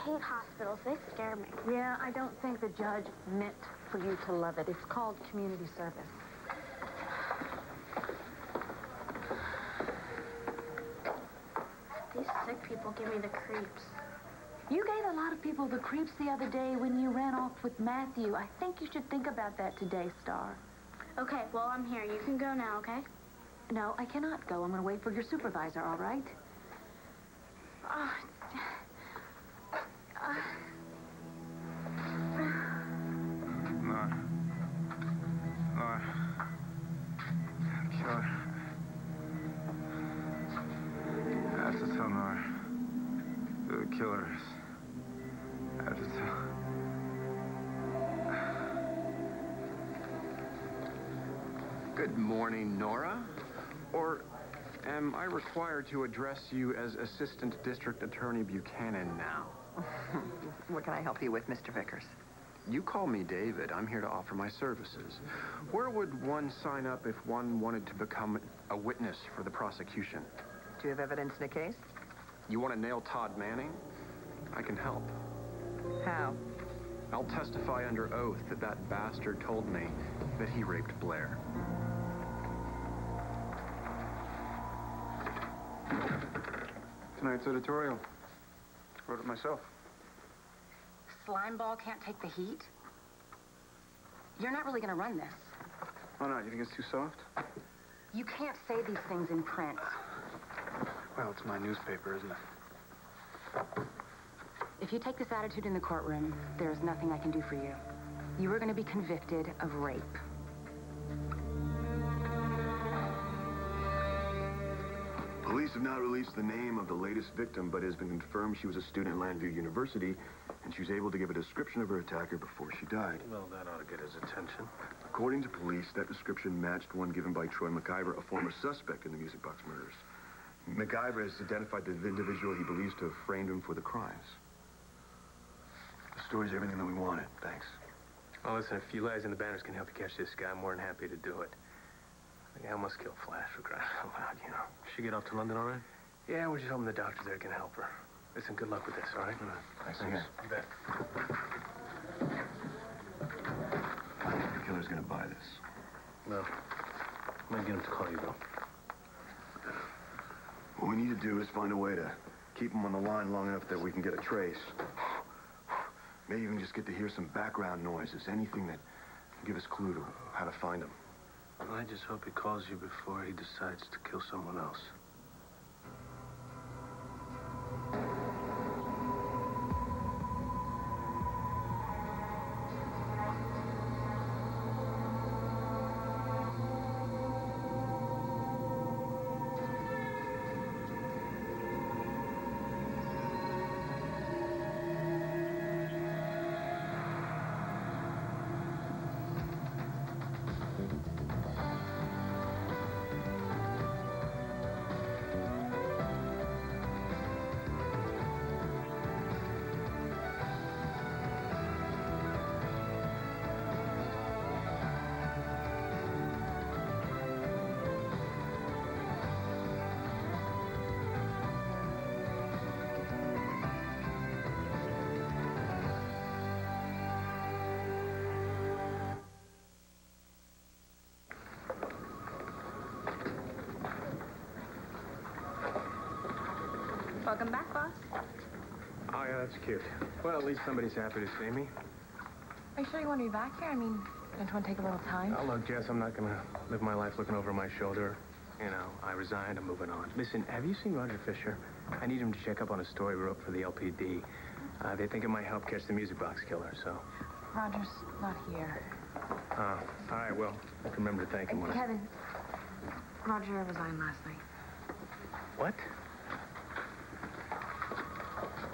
hate hospitals. They scare me. Yeah, I don't think the judge meant for you to love it. It's called community service. These sick people give me the creeps. You gave a lot of people the creeps the other day when you ran off with Matthew. I think you should think about that today, Starr. Okay, well, I'm here. You can go now, okay? No, I cannot go. I'm going to wait for your supervisor, all right? Nora. Killer. I have to tell Nora who the killer is. I have to tell. Good morning, Nora. Or am I required to address you as Assistant District Attorney Buchanan now? What can I help you with, Mr. Vickers? You call me David. I'm here to offer my services. Where would one sign up if one wanted to become a witness for the prosecution? Do you have evidence in a case? You want to nail Todd Manning? I can help. How? I'll testify under oath that that bastard told me that he raped Blair. Tonight's editorial. Wrote it myself. Slimeball can't take the heat? You're not really going to run this. Oh, no, you think it's too soft? You can't say these things in print. Well, it's my newspaper, isn't it? If you take this attitude in the courtroom, there's nothing I can do for you. You are going to be convicted of rape. Police have not released the name of the latest victim, but it has been confirmed she was a student at Landview University, and she was able to give a description of her attacker before she died. Well, that ought to get his attention. According to police, that description matched one given by Troy MacIver, a former suspect in the Music Box murders. MacIver has identified the individual he believes to have framed him for the crimes. The story's everything that we wanted. Thanks. Well, listen, if you guys in the banners can help you catch this guy, I'm more than happy to do it. The guy must kill Flash for crying out loud, you know. She get off to London all right? Yeah, we're just hoping the doctor there can help her. Listen, good luck with this, all right? Thanks. You bet. I think the killer's gonna buy this. No. I might get him to call you, though. What we need to do is find a way to keep him on the line long enough that we can get a trace. Maybe even just get to hear some background noises, anything that can give us a clue to how to find him. I just hope he calls you before he decides to kill someone else. Welcome back, boss. Oh, yeah, that's cute. Well, at least somebody's happy to see me. Are you sure you want to be back here? I mean, don't you want to take a little time? Oh, look, Jess, I'm not going to live my life looking over my shoulder. You know, I resigned, I'm moving on. Listen, have you seen Roger Fisher? I need him to check up on a story we wrote for the LPD. They think it might help catch the Music Box killer, so... Roger's not here. Oh, all right, well, I can remember to thank him when Kevin, Roger resigned last night. What?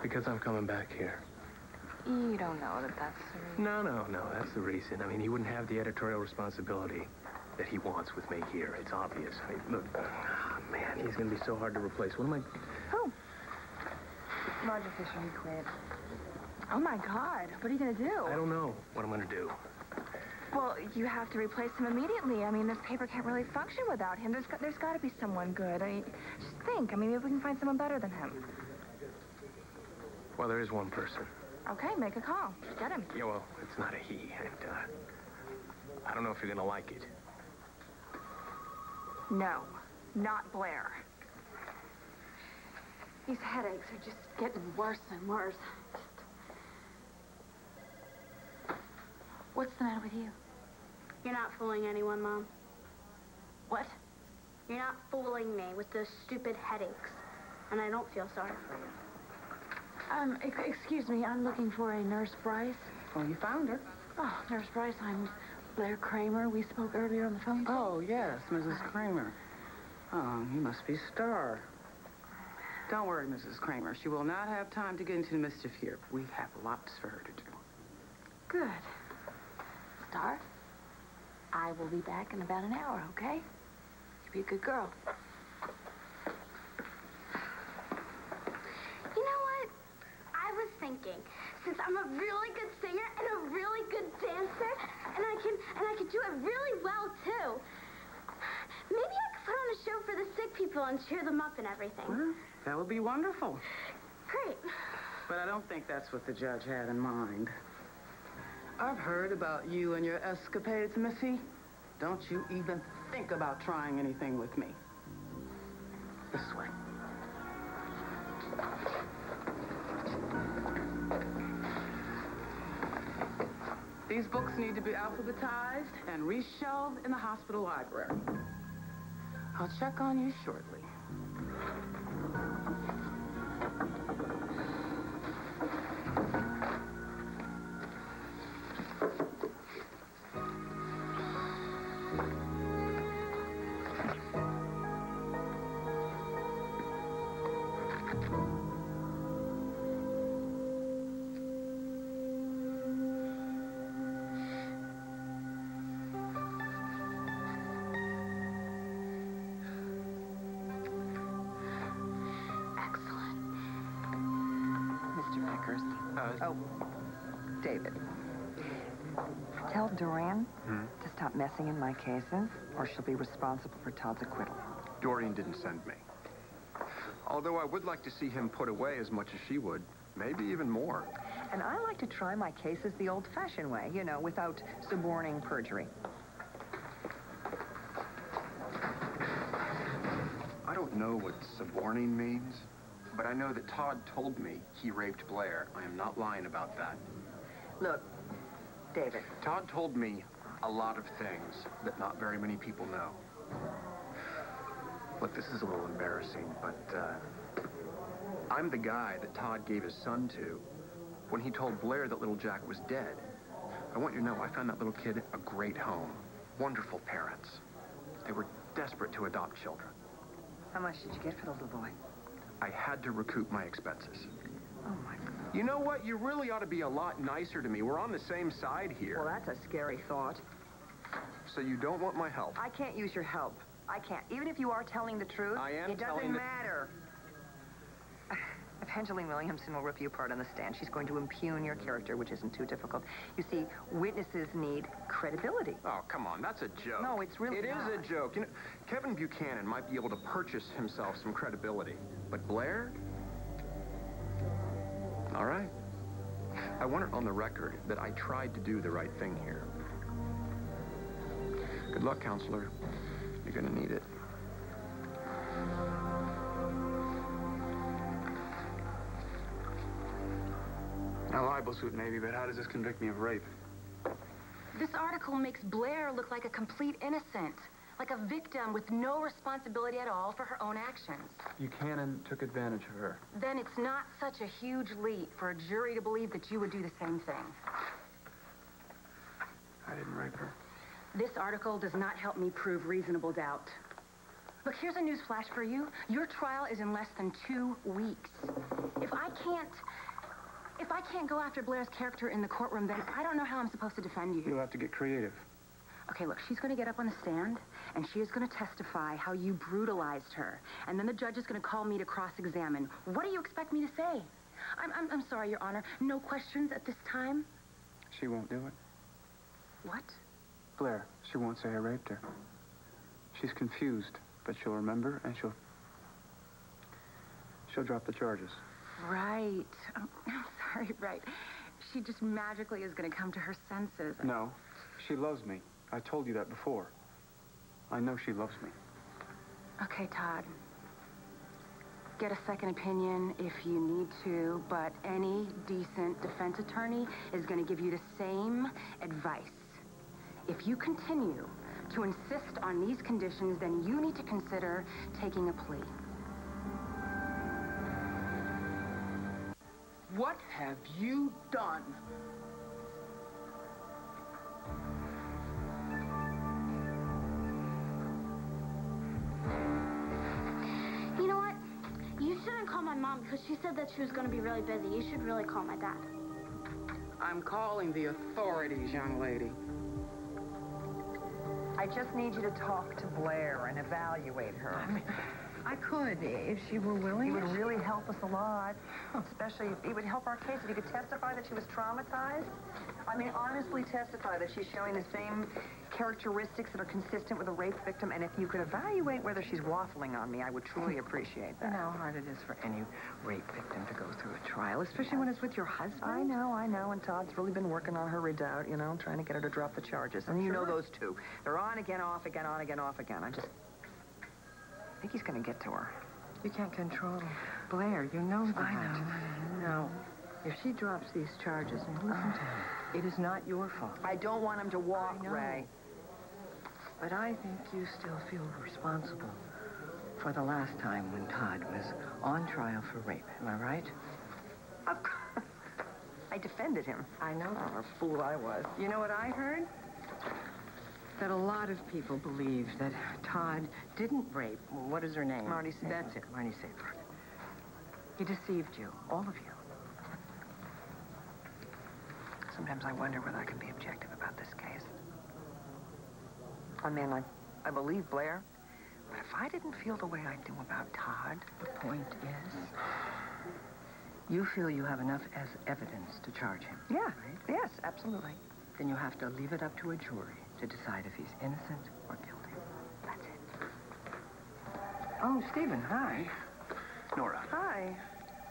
Because I'm coming back here. You don't know that that's the reason. No, that's the reason. I mean, he wouldn't have the editorial responsibility that he wants with me here. It's obvious. I mean, look, man, he's going to be so hard to replace. What am I... Who? Roger Fisher, he quit. Oh, my God. What are you going to do? I don't know what I'm going to do. Well, you have to replace him immediately. I mean, this paper can't really function without him. There's got to be someone good. I mean, just think. I mean, maybe we can find someone better than him. Well, there is one person. Okay, make a call. Get him. Yeah, well, it's not a he, and, I don't know if you're gonna like it. No, not Blair. These headaches are just getting worse and worse. What's the matter with you? You're not fooling anyone, Mom. What? You're not fooling me with those stupid headaches. And I don't feel sorry for you. Excuse me, I'm looking for a Nurse Bryce. Oh, you found her. Oh, Nurse Bryce, I'm Blair Kramer. We spoke earlier on the phone. Oh, yes, Mrs. Kramer. Oh, you must be Starr. Don't worry, Mrs. Kramer. She will not have time to get into the mischief here. We have lots for her to do. Good. Starr, I will be back in about an hour, okay? You be a good girl. You know what? I was thinking, since I'm a really good singer and a really good dancer, and I can do it really well too. Maybe I could put on a show for the sick people and cheer them up and everything. Well, that would be wonderful. Great. But I don't think that's what the judge had in mind. I've heard about you and your escapades, Missy. Don't you even think about trying anything with me. This way. These books need to be alphabetized and reshelved in the hospital library. I'll check on you shortly. Oh, David. Tell Dorian to stop messing in my cases, or she'll be responsible for Todd's acquittal. Dorian didn't send me. Although I would like to see him put away as much as she would. Maybe even more. And I like to try my cases the old-fashioned way, you know, without suborning perjury. I don't know what suborning means, but I know that Todd told me he raped Blair. I am not lying about that. Look, David. Todd told me a lot of things that not very many people know. Look, this is a little embarrassing, but I'm the guy that Todd gave his son to when he told Blair that little Jack was dead. I want you to know I found that little kid a great home. Wonderful parents. They were desperate to adopt children. How much did you get for the little boy? I had to recoup my expenses. Oh, my God. You know what? You really ought to be a lot nicer to me. We're on the same side here. Well, that's a scary thought. So you don't want my help? I can't use your help. I can't. Even if you are telling the truth, I am it telling doesn't the... matter. Evangeline Williamson will rip you apart on the stand. She's going to impugn your character, which isn't too difficult. You see, witnesses need credibility. Oh, come on. That's a joke. No, it's really not. It is a joke. You know, Kevin Buchanan might be able to purchase himself some credibility. But Blair? All right. I want it on the record that I tried to do the right thing here. Good luck, counselor. You're going to need it. A libel suit, maybe, but how does this convict me of rape? This article makes Blair look like a complete innocent, like a victim with no responsibility at all for her own actions. Buchanan took advantage of her. Then it's not such a huge leap for a jury to believe that you would do the same thing. I didn't rape her. This article does not help me prove reasonable doubt. Look, here's a news flash for you. Your trial is in less than 2 weeks. If I can't go after Blair's character in the courtroom, then I don't know how I'm supposed to defend you. You'll have to get creative. Okay, look, she's going to get up on the stand, and she is going to testify how you brutalized her. And then the judge is going to call me to cross-examine. What do you expect me to say? I'm sorry, Your Honor. No questions at this time? She won't do it. What? Blair, she won't say I raped her. She's confused, but she'll remember, and she'll drop the charges. Right. Oh, I'm sorry, right. She just magically is going to come to her senses. No, she loves me. I told you that before. I know she loves me. Okay, Todd. Get a second opinion if you need to, but any decent defense attorney is going to give you the same advice. If you continue to insist on these conditions, then you need to consider taking a plea. What have you done? You know what? You shouldn't call my mom because she said that she was going to be really busy. You should really call my dad. I'm calling the authorities, young lady. I just need you to talk to Blair and evaluate her. I could, if she were willing. It would really help us a lot, especially if it would help our case if you could testify that she was traumatized. I mean, honestly testify that she's showing the same characteristics that are consistent with a rape victim, and if you could evaluate whether she's waffling on me, I would truly appreciate that. You know how hard it is for any rape victim to go through a trial, especially when it's with your husband. I know, and Todd's really been working on her redoubt, you know, trying to get her to drop the charges. And you know those two. They're on again, off again, on again, off again. I think he's going to get to her. You can't control Blair. You know that. I know. If she drops these charges, and listen to me, it is not your fault. I don't want him to walk, I know. Ray. But I think you still feel responsible for the last time when Todd was on trial for rape. Am I right? Of course. I defended him. I know. Oh, a fool I was. You know what I heard? That a lot of people believe that Todd didn't rape. What is her name? Marty Saybrooke. That's it, Marty Saybrooke. He deceived you, all of you. Sometimes I wonder whether I can be objective about this case. I mean, I believe Blair, but if I didn't feel the way I do about Todd... The point is, you feel you have enough as evidence to charge him. Yeah, right? yes, absolutely. Then you have to leave it up to a jury to decide if he's innocent or guilty. That's it. Oh, Stephen, hi. Nora. Hi.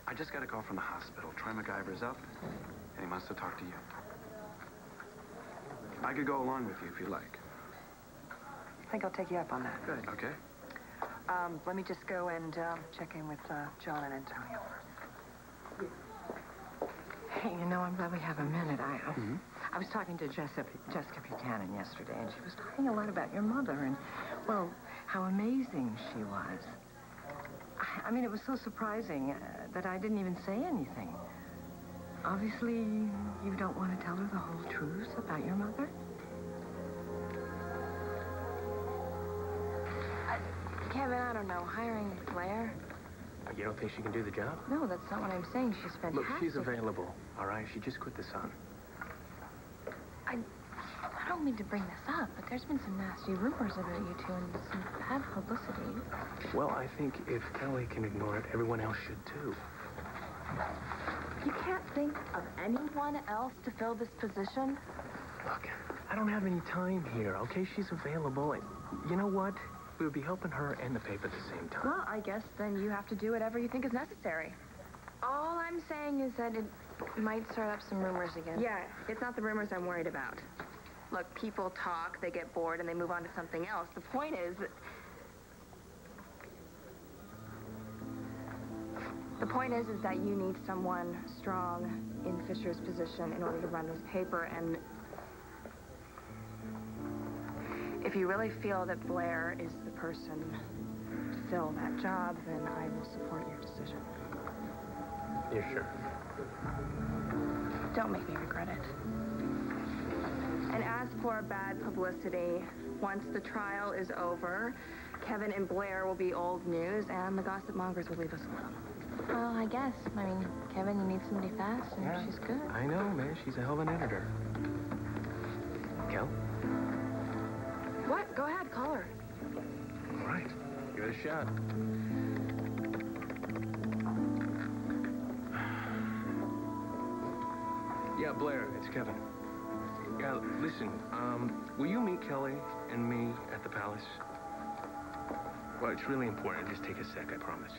I just got a call from the hospital. Troy MacGyver's up, and he must have talked to you. I could go along with you if you like. I think I'll take you up on that. Good. Okay. Let me just go and check in with John and Antonio. Hey, you know, I'm glad we have a minute. I was talking to Jessica Buchanan yesterday, and she was talking a lot about your mother and, well, how amazing she was. I mean, it was so surprising that I didn't even say anything. Obviously, you don't want to tell her the whole truth about your mother? Kevin, I don't know. Hiring Blair? You don't think she can do the job? No, that's not what I'm saying. She's fantastic. Look, she's available, all right? She just quit the Sun. I don't mean to bring this up, but there's been some nasty rumors about you two and some bad publicity. Well, I think if Kelly can ignore it, everyone else should too. You can't think of anyone else to fill this position? Look, I don't have any time here, okay? She's available, and you know what? We would be helping her and the paper at the same time. Well, I guess then you have to do whatever you think is necessary. All I'm saying is that it might start up some rumors again. Yeah, it's not the rumors I'm worried about. Look, people talk, they get bored, and they move on to something else. The point is that you need someone strong in Fisher's position in order to run this paper, and if you really feel that Blair is the person to fill that job, then I will support your decision. You're sure? Don't make me regret it. And as for bad publicity, once the trial is over, Kevin and Blair will be old news, and the gossip mongers will leave us alone. Well, I guess. I mean, Kevin, you need somebody fast, and she's good. I know, man. She's a hell of an editor. Kel? What? Go ahead, call her. All right. Give it a shot. Yeah, Blair, it's Kevin. Yeah, listen, will you meet Kelly and me at the palace? Well, it's really important. Just take a sec, I promise.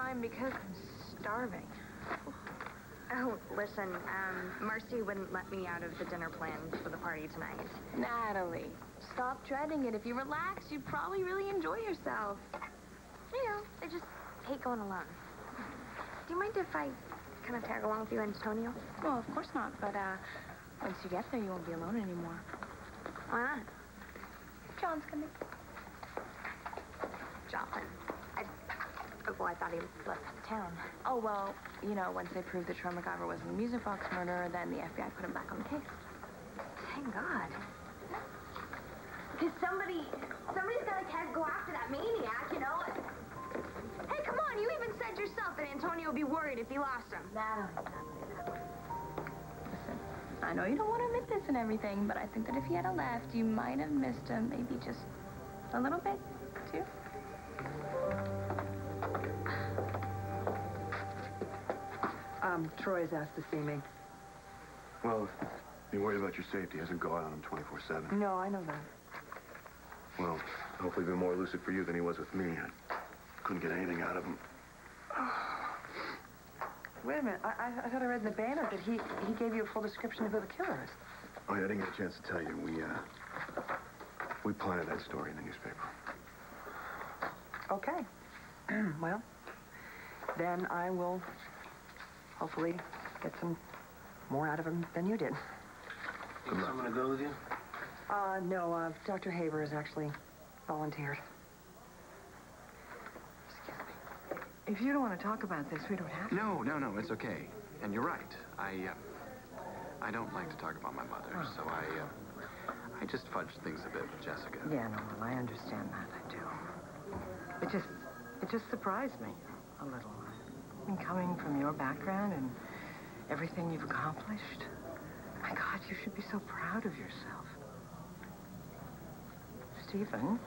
time because I'm starving. Oh, listen, Marcy wouldn't let me out of the dinner plans for the party tonight. Natalie, stop dreading it. If you relax, you'd probably really enjoy yourself. You know, I just hate going alone. Do you mind if I kind of tag along with you and Antonio? Well, of course not, but once you get there, you won't be alone anymore. Why not? John's coming. John. I thought he left town. Oh, well, you know, once they proved that Troy MacGyver wasn't the music box murderer, then the FBI put him back on the case. Thank God. Because somebody's gotta go after that maniac, you know? Hey, come on, you even said yourself that Antonio would be worried if he lost him. Listen, I know you don't want to admit this and everything, but I think that if he had left, you might have missed him maybe just a little bit, too. Troy's asked to see me. Well, you're worried about your safety. He hasn't guard on him 24/7. No, I know that. Well, hopefully he'll be more lucid for you than he was with me. I couldn't get anything out of him. Wait a minute. I thought I read in the banner that he gave you a full description of who the killer is. Oh, yeah, I didn't get a chance to tell you. We planted that story in the newspaper. Okay. Well, then I will hopefully get some more out of him than you did. You want someone to go with you? No, Dr. Haber has actually volunteered. If you don't want to talk about this, we don't have to. No, it's okay. And you're right. I don't like to talk about my mother, so I just fudged things a bit with Jessica. Yeah, no, well, I understand that. I do. It just surprised me a little. I mean, coming from your background and everything you've accomplished, my God, you should be so proud of yourself. Stephen?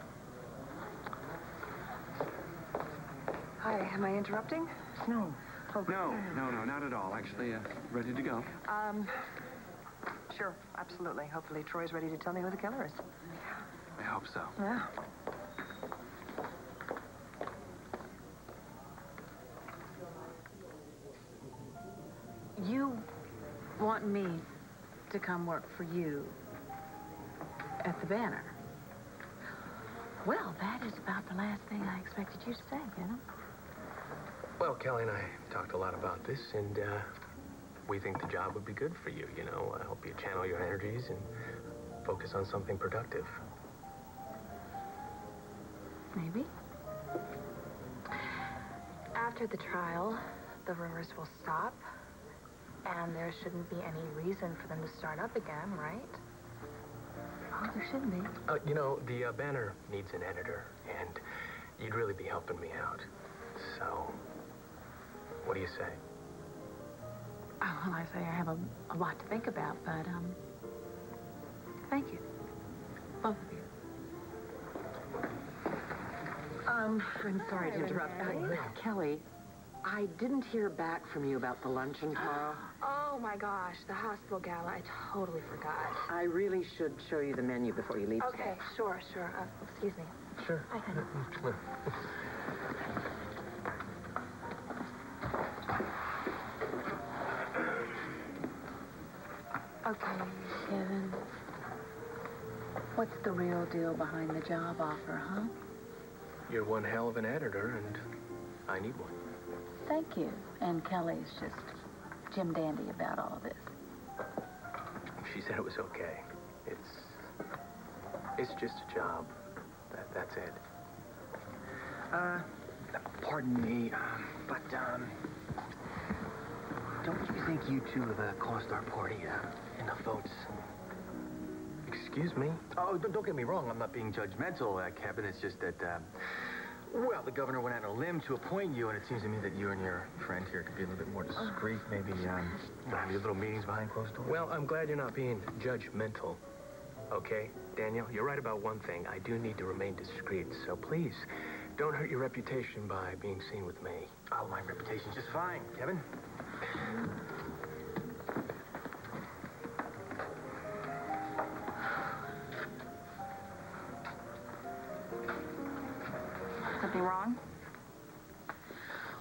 Hi, am I interrupting? No. Oh, no, not at all. Actually, ready to go. Sure, absolutely. Hopefully Troy's ready to tell me who the killer is. I hope so. Yeah. You want me to come work for you at the Banner? Well, that is about the last thing I expected you to say, you know? Well, Kelly and I talked a lot about this, and we think the job would be good for you, you know. I hope you channel your energies and focus on something productive. Maybe. After the trial, the rumors will stop, and there shouldn't be any reason for them to start up again, right? Oh, there shouldn't be. You know, the Banner needs an editor, and you'd really be helping me out. So, what do you say? Oh, well, I say I have a lot to think about, but, thank you. Both of you. I'm sorry to interrupt. Kelly, I didn't hear back from you about the luncheon tomorrow. Oh, my gosh, the hospital gala. I totally forgot. I really should show you the menu before you leave Okay, today. sure. Excuse me. Sure. Hi, honey. Okay, Kevin. What's the real deal behind the job offer, huh? You're one hell of an editor, and I need one. Thank you. And Kelly's just Jim Dandy about all of this. She said it was okay. It's just a job. That's it. Pardon me, but, don't you think you two have cost our party enough votes? Excuse me? Oh, don't get me wrong. I'm not being judgmental, Kevin. It's just that, well, the governor went out on a limb to appoint you, and it seems to me that you and your friend here could be a little bit more discreet. Maybe, have your little meetings behind closed doors. Well, I'm glad you're not being judgmental. Okay, Daniel, you're right about one thing. I do need to remain discreet, so please, don't hurt your reputation by being seen with me. Oh, my reputation's just fine, Kevin. Something wrong?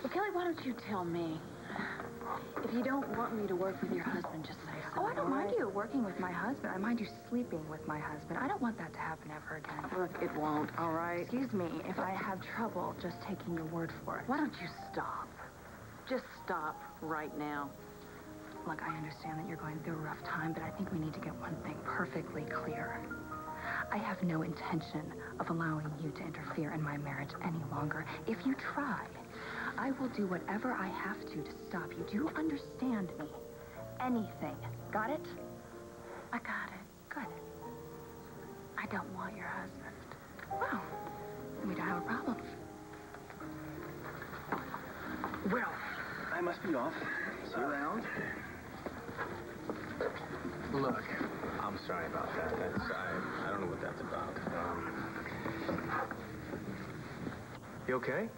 Well, Kelly, why don't you tell me? If you don't want me to work with your husband, just say so. Oh, I don't mind right? you working with my husband. I mind you sleeping with my husband. I don't want that to happen ever again. Look, it won't, all right? Excuse me, if I have trouble just taking your word for it. Why don't you stop? Just stop right now. Look, I understand that you're going through a rough time, but I think we need to get one thing perfectly clear. I have no intention of allowing you to interfere in my marriage any longer. If you try, I will do whatever I have to stop you. Do you understand me? Anything. Got it? I got it. Good. I don't want your husband. Well, we don't have a problem. Well, I must be off. See you around. Look, I'm sorry about that. I don't know what that's about. You okay?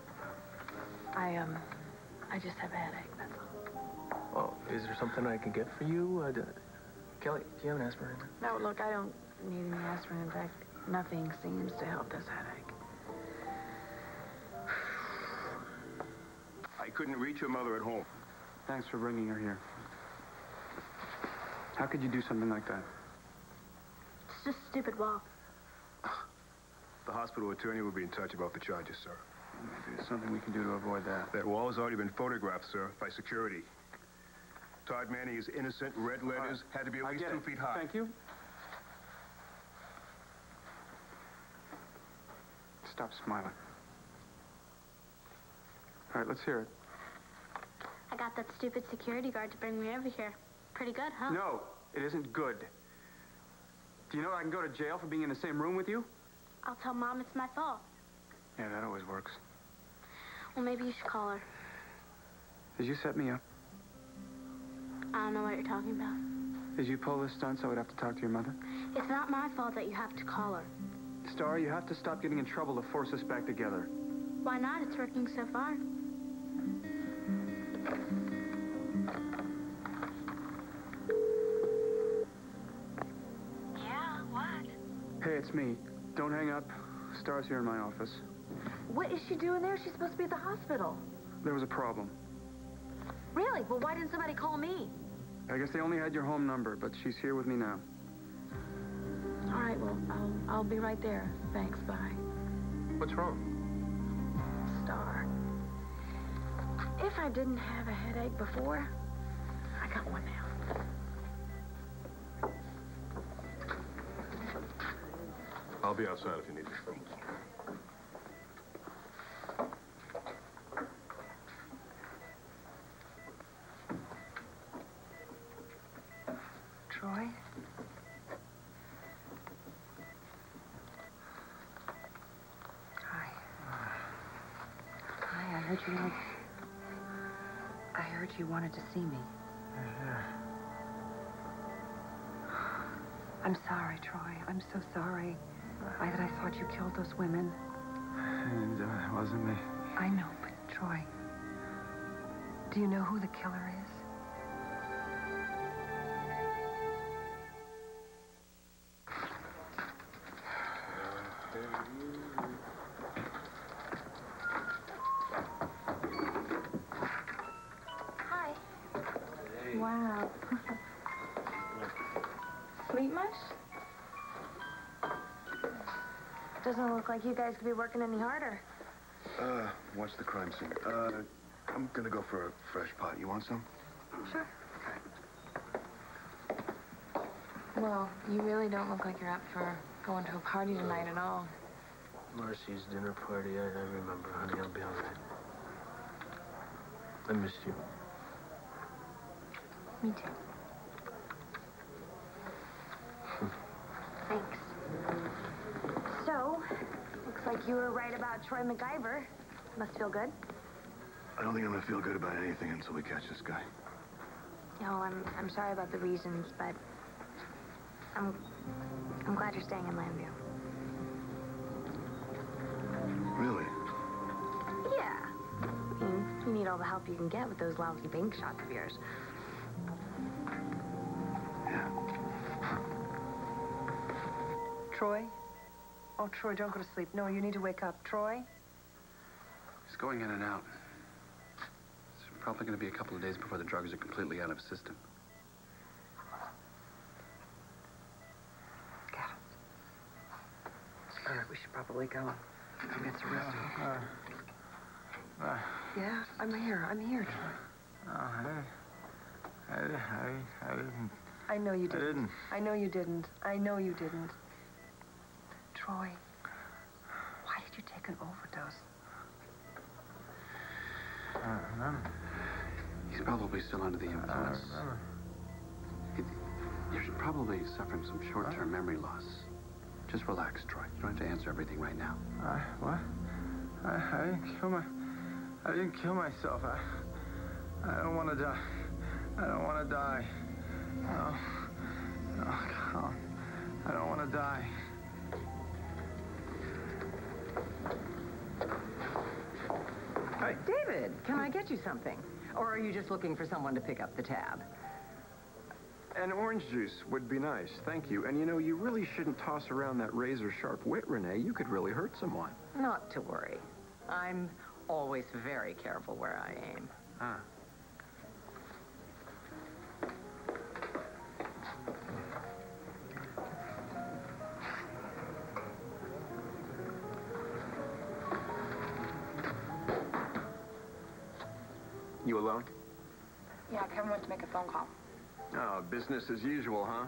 I just have a headache, that's all. Well, is there something I can get for you? Kelly, do you have an aspirin? No, look, I don't need any aspirin. In fact, nothing seems to help this headache. I couldn't reach your mother at home. Thanks for bringing her here. How could you do something like that? It's just a stupid wall. The hospital attorney will be in touch about the charges, sir. Maybe there's something we can do to avoid that. That wall has already been photographed, sir, by security. Todd Manning is innocent. Red letters had to be at least 2 feet high. Thank you. Stop smiling. All right, let's hear it. I got that stupid security guard to bring me over here. Pretty good, huh? No, it isn't good. Do you know I can go to jail for being in the same room with you? I'll tell Mom it's my fault. Yeah, that always works. Well, maybe you should call her. Did you set me up? I don't know what you're talking about. Did you pull this stunt so I'd have to talk to your mother? It's not my fault that you have to call her. Starr, you have to stop getting in trouble to force us back together. Why not? It's working so far. Yeah, what? Hey, it's me. Don't hang up. Star's here in my office. What is she doing there? She's supposed to be at the hospital. There was a problem. Really? Well, why didn't somebody call me? I guess they only had your home number, but she's here with me now. All right, well, I'll be right there. Thanks, bye. What's wrong? Starr. If I didn't have a headache before, I got one now. I'll be outside if you need me. Thank you. Troy? Hi. Hi, I heard you wanted to see me. Yeah. I'm sorry, Troy. I'm so sorry. That I thought you killed those women. And it wasn't me. I know, but Troy, do you know who the killer is? Hi. Hey. Wow. Sleep much? Doesn't look like you guys could be working any harder. Watch the crime scene. I'm gonna go for a fresh pot. You want some? Sure. Well, you really don't look like you're up for going to a party tonight at all. Marcy's dinner party, I remember, honey. I'll be all right. I missed you. Me too. Thanks. So, looks like you were right about Troy MacGyver. Must feel good. I don't think I'm gonna feel good about anything until we catch this guy. You know, I'm sorry about the reasons, but I'm glad you're staying in Lambview. Really? Yeah. I mean, you need all the help you can get with those lousy bank shots of yours. Yeah. Troy? Oh, Troy, don't go to sleep. No, you need to wake up. Troy? He's going in and out. Probably going to be a couple of days before the drugs are completely out of his system. Got it. All right, we should probably go. He gets arrested. Yeah, I'm here, Troy. I didn't. I know you didn't. I didn't. I know you didn't. I know you didn't. Troy, why did you take an overdose? He's probably still under the influence. You're probably suffering some short-term memory loss. Just relax, Troy. You don't have to answer everything right now. What? I didn't kill myself. I don't want to die. I don't want to die. No. No, come on. I don't want to die. Hey. David, can I get you something? Or are you just looking for someone to pick up the tab? An orange juice would be nice, thank you. And you know, you really shouldn't toss around that razor-sharp wit, Renee. You could really hurt someone. Not to worry. I'm always very careful where I aim. You alone? Yeah, Kevin went to make a phone call. Oh, business as usual, huh?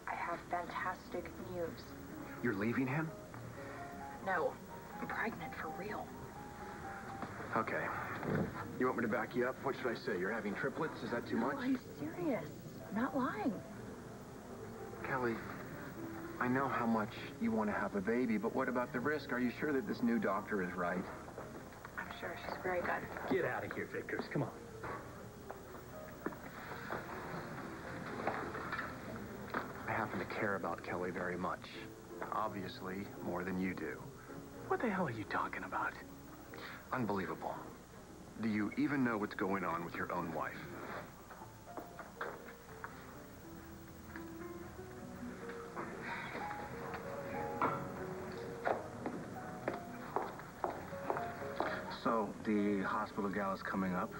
I have fantastic news. You're leaving him? No, I'm pregnant for real. Okay. You want me to back you up? What should I say? You're having triplets? Is that too much? No, I'm serious. I'm not lying. Kelly, I know how much you want to have a baby, but what about the risk? Are you sure that this new doctor is right? I'm sure she's very good. Get out of here, Vickers. Come on. I happen to care about Kelly very much. Obviously, more than you do. What the hell are you talking about? Unbelievable. Do you even know what's going on with your own wife? So, the hospital gala's coming up.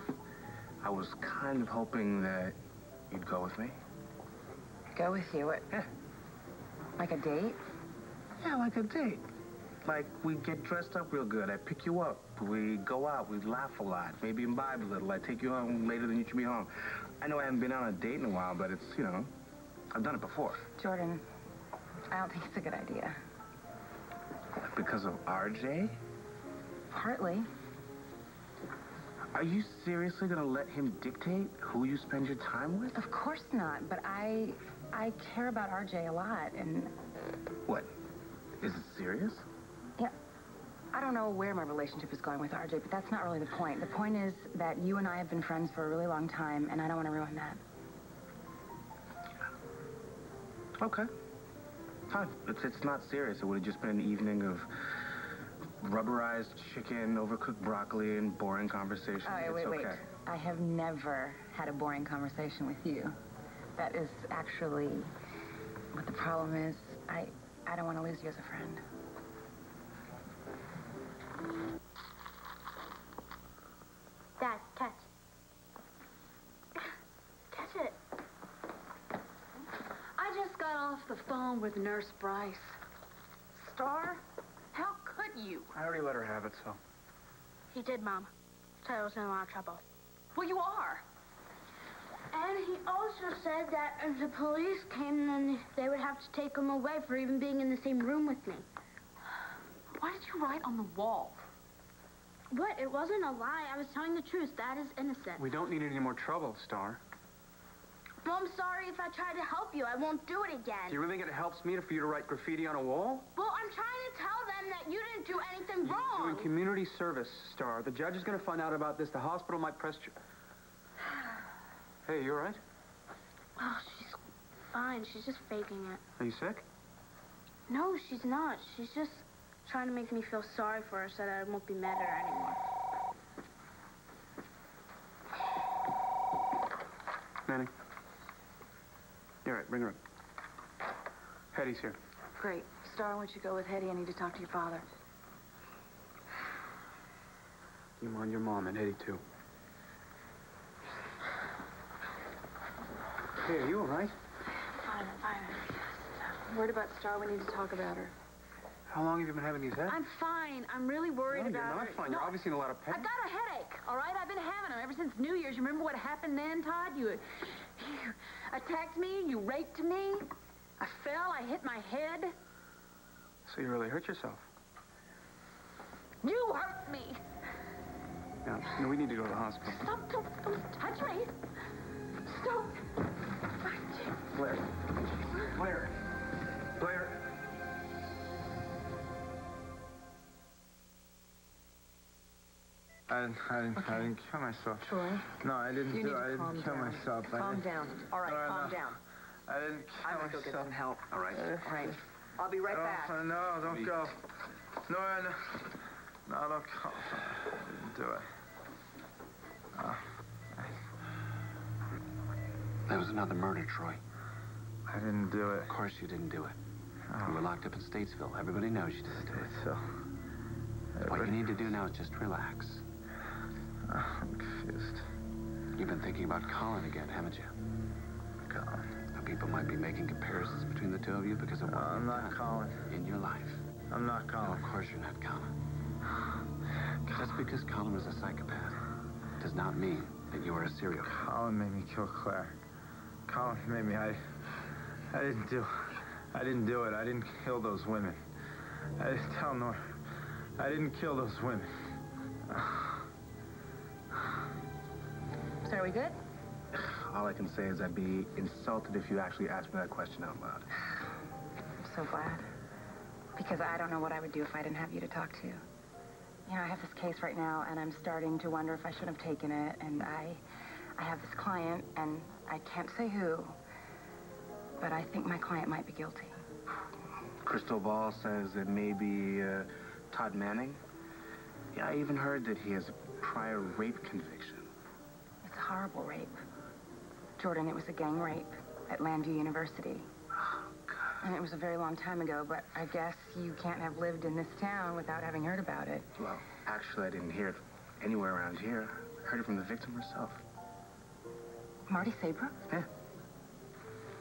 I was kind of hoping that you'd go with me. Go with you? Yeah. Like a date? Yeah, like a date. Like, we get dressed up real good. I pick you up. We go out. We laugh a lot. Maybe imbibe a little. I take you home later than you should be home. I know I haven't been on a date in a while, but it's, you know, I've done it before. Jordan, I don't think it's a good idea. Because of RJ? Partly. Are you seriously gonna let him dictate who you spend your time with? Of course not, but I care about RJ a lot, and... What? Is it serious? Yeah. I don't know where my relationship is going with RJ, but that's not really the point. The point is that you and I have been friends for a really long time, and I don't want to ruin that. Okay. Fine. It's not serious. It would have just been an evening of rubberized chicken, overcooked broccoli, and boring conversation. Oh, wait. I have never had a boring conversation with you. That is actually what the problem is. I don't want to lose you as a friend. Dad, catch. Catch it. I just got off the phone with Nurse Bryce. Starr, how could you? I already let her have it, so. He did, Mom. Said I was in a lot of trouble. Well, you are. And he also said that if the police came, then they would have to take him away for even being in the same room with me. Why did you write on the wall? What? It wasn't a lie. I was telling the truth. Dad is innocent. We don't need any more trouble, Starr. Well, I'm sorry if I try to help you. I won't do it again. Do you really think it helps me for you to write graffiti on a wall? Well, I'm trying to tell them that you didn't do anything wrong. You're doing community service, Starr. The judge is going to find out about this. The hospital might press you. Hey, you all right? Oh, she's fine. She's just faking it. Are you sick? No, she's not. She's just trying to make me feel sorry for her so that I won't be mad at her anymore. Manny. You're right. Bring her up. Hetty's here. Great. Starr, why don't you go with Hetty? I need to talk to your father. You mind your mom and Hetty, too. Hey, are you all right? Fine, fine. Worried about Starr. We need to talk about her. How long have you been having these headaches? I'm fine. I'm really worried No, about you're her. not fine. You're obviously in a lot of pain. I got a headache, all right? I've been having them ever since New Year's. You remember what happened then, Todd? You attacked me. You raped me. I fell. I hit my head. So you really hurt yourself? You hurt me. No, we need to go to the hospital. Stop. Don't touch me. Stop. Blair. Blair. Blair. I didn't kill myself. Troy? No, I didn't You do need it. to I didn't calm kill down. myself. Calm down. All right, calm down. I didn't kill I'm myself. gonna go get some help. All right. All right. I'll be right back. No, don't go. No, don't go. I didn't do it. That was another murder, Troy. I didn't do it. Of course you didn't do it. You were locked up in Statesville. Everybody knows you didn't do it. So, What you need to do now is just relax. I'm confused. You've been thinking about Colin again, haven't you? Colin. Now, people might be making comparisons between the two of you because of what I'm you've not done Colin. in your life. I'm not No, Colin. of course you're not Colin. Just because Colin was a psychopath does not mean that you are a serial killer. Colin made me kill Claire. Colin made me. I didn't do it. I didn't kill those women. I didn't tell Nora. I didn't kill those women. So are we good? All I can say is I'd be insulted if you actually asked me that question out loud. I'm so glad. Because I don't know what I would do if I didn't have you to talk to. You know, I have this case right now, and I'm starting to wonder if I should have taken it. And I have this client, and I can't say who, but I think my client might be guilty. Crystal Ball says it may be Todd Manning. Yeah, I even heard that he has a prior rape conviction. It's a horrible rape. Jordan, it was a gang rape at Landview University. Oh, God. And it was a very long time ago, but I guess you can't have lived in this town without having heard about it. Well, actually, I didn't hear it anywhere around here. I heard it from the victim herself. Marty Saybrooke? Yeah.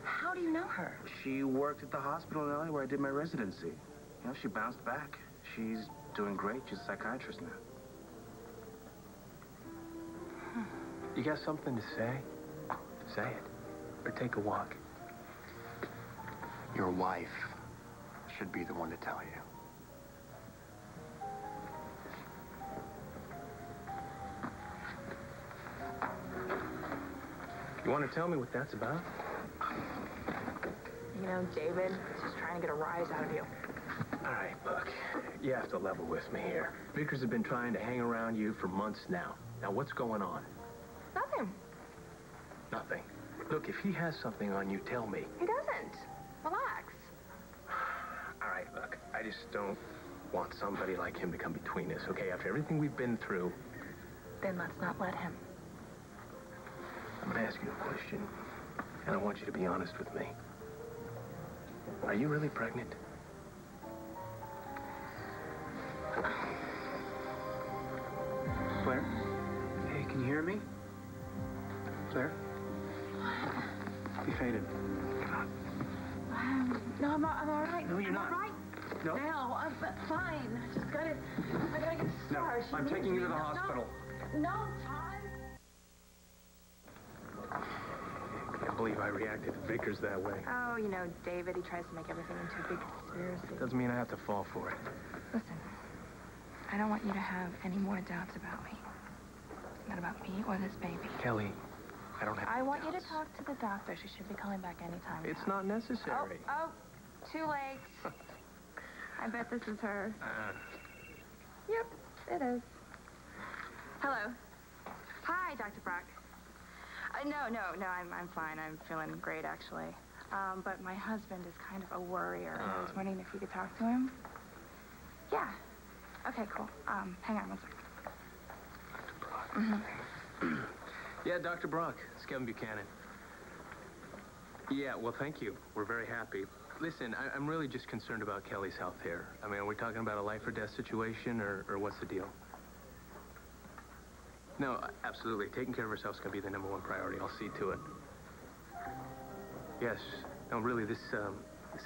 How do you know her? She worked at the hospital in LA where I did my residency. You know, she bounced back. She's doing great. She's a psychiatrist now. You got something to say? Say it. Or take a walk. Your wife should be the one to tell you. You want to tell me what that's about? You know, David is just trying to get a rise out of you. All right, look. You have to level with me here. Vickers have been trying to hang around you for months now. Now, what's going on? Nothing. Nothing. Look, if he has something on you, tell me. He doesn't. Relax. All right, look. I just don't want somebody like him to come between us, okay? After everything we've been through. Then let's not let him. I'm going to ask you a question, and I want you to be honest with me. Are you really pregnant? Blair? Hey, can you hear me? Blair? You fainted. No, I'm all right. No, you're not. I'm all right. No. Now, I'm fine. I just gotta get No, Starr. She I'm needs taking you to me. the No, hospital. No, Todd. I can't believe I reacted to Vickers that way. Oh, you know, David, he tries to make everything into a big conspiracy. Doesn't mean I have to fall for it. Listen, I don't want you to have any more doubts about me. Not about me or this baby. Kelly, I don't have I want you to doubts. talk to the doctor. She should be calling back anytime now. It's not necessary. Oh, too late. I bet this is her. Yep, it is. Hello. Hi, Dr. Brock. No, I'm fine. I'm feeling great, actually. But my husband is kind of a worrier. I was wondering if you could talk to him. Yeah. Okay, cool. Hang on one second. Dr. Brock. Yeah, Dr. Brock. It's Kevin Buchanan. Yeah, well, thank you. We're very happy. Listen, I'm really just concerned about Kelly's health here. I mean, are we talking about a life or death situation, or what's the deal? No, absolutely. Taking care of herself's going to be the #1 priority. I'll see to it. Yes. No, really, this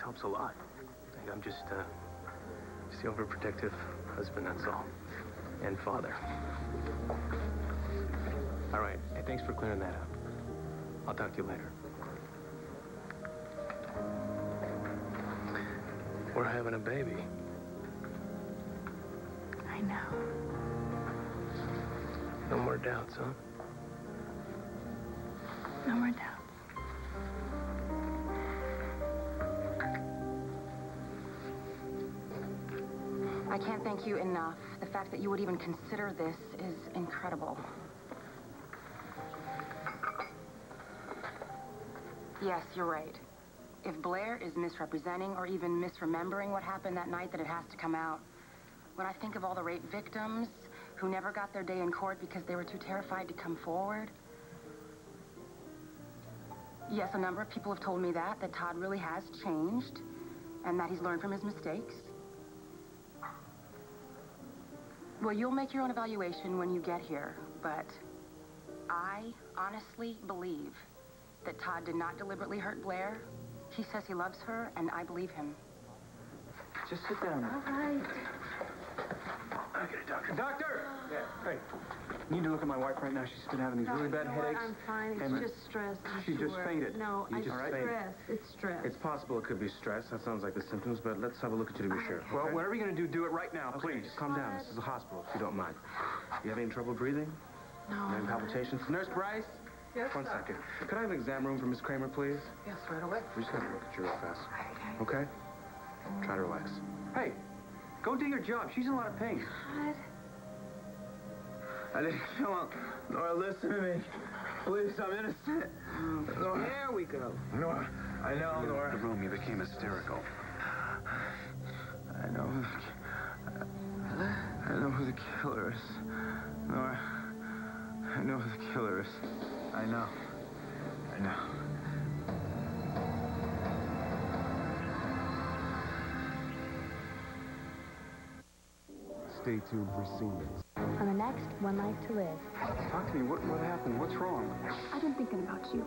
helps a lot. I'm just the overprotective husband, that's all. And father. All right. Hey, thanks for clearing that up. I'll talk to you later. We're having a baby. I know. No more doubts, huh? No more doubts. I can't thank you enough. The fact that you would even consider this is incredible. Yes, you're right. If Blair is misrepresenting or even misremembering what happened that night, then it has to come out. When I think of all the rape victims who never got their day in court because they were too terrified to come forward. Yes, a number of people have told me that Todd really has changed and that he's learned from his mistakes. Well, you'll make your own evaluation when you get here, but I honestly believe that Todd did not deliberately hurt Blair. He says he loves her, and I believe him. Just sit down. All right. I get a doctor. Doctor! Yeah. Hey, you need to look at my wife right now. She's been having these really bad headaches. I'm fine. It's and just stress. She just fainted. No, It's stress. It's stress. It's possible it could be stress. That sounds like the symptoms, but let's have a look at you to be sure. Well, whatever you're going to do it right now, Okay, please. calm down. This is a hospital, if you don't mind. You having trouble breathing? No. You having palpitations? Nurse Bryce? Yes, One second. Could I have an exam room for Miss Kramer, please? Yes, right away. We just got to look at you real fast. Okay? Try to relax. Hey, go do your job. She's in a lot of pain. Todd. I didn't kill him. Nora, listen to me. Please, I'm innocent. Nora. There we go. Nora, I know, Nora. In the room, you became hysterical. I know who the killer is. Nora, I know who the killer is. I know. Stay tuned for scenes. On the next One Life to Live. Talk to me. What happened? What's wrong? I've been thinking about you.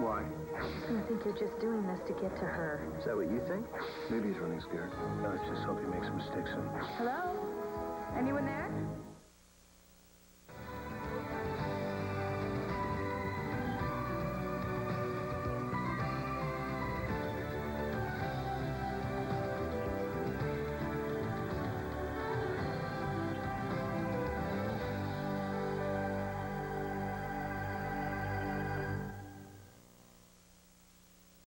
Why? I think you're just doing this to get to her. Is that what you think? Maybe he's running scared. Let's just hope he makes a mistake soon. Hello? Anyone there?